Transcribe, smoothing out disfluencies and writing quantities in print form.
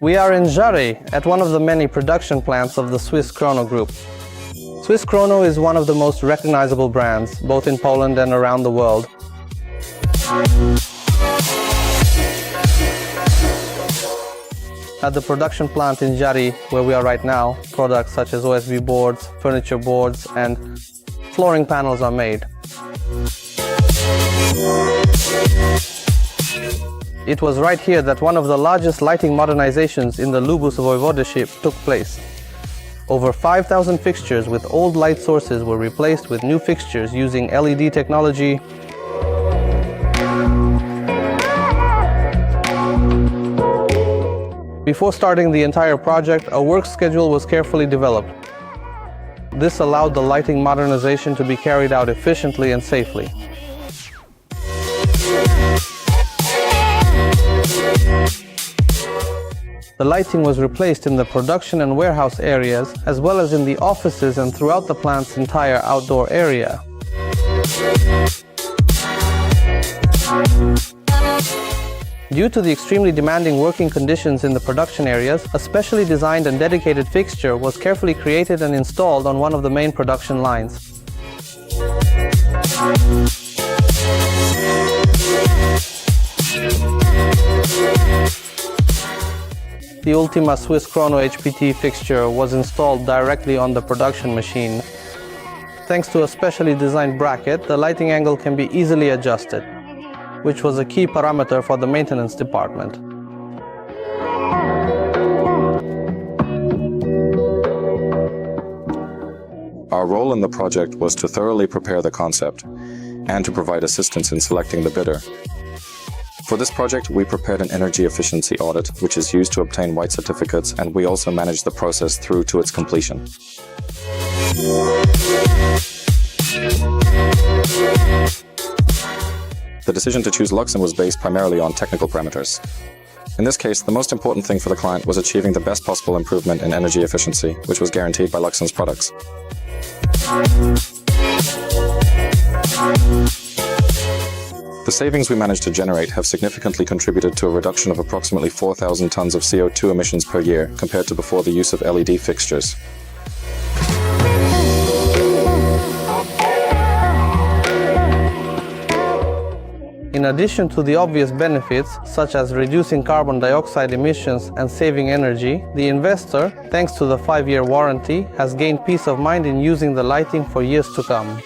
We are in Żary, at one of the many production plants of the SWISS KRONO group. SWISS KRONO is one of the most recognizable brands, both in Poland and around the world. At the production plant in Żary, where we are right now, products such as OSB boards, furniture boards, and flooring panels are made. It was right here that one of the largest lighting modernizations in the Lubus voivodeship took place. Over 5,000 fixtures with old light sources were replaced with new fixtures using LED technology. Before starting the entire project, a work schedule was carefully developed. This allowed the lighting modernization to be carried out efficiently and safely. The lighting was replaced in the production and warehouse areas, as well as in the offices and throughout the plant's entire outdoor area. Due to the extremely demanding working conditions in the production areas, a specially designed and dedicated fixture was carefully created and installed on one of the main production lines. The Ultima SWISS KRONO HPT fixture was installed directly on the production machine. Thanks to a specially designed bracket, the lighting angle can be easily adjusted, which was a key parameter for the maintenance department. Our role in the project was to thoroughly prepare the concept and to provide assistance in selecting the bidder. For this project, we prepared an energy efficiency audit, which is used to obtain white certificates, and we also managed the process through to its completion. The decision to choose Luxon was based primarily on technical parameters. In this case, the most important thing for the client was achieving the best possible improvement in energy efficiency, which was guaranteed by Luxon's products. The savings we managed to generate have significantly contributed to a reduction of approximately 4,000 tons of CO2 emissions per year compared to before the use of LED fixtures. In addition to the obvious benefits, such as reducing carbon dioxide emissions and saving energy, the investor, thanks to the 5-year warranty, has gained peace of mind in using the lighting for years to come.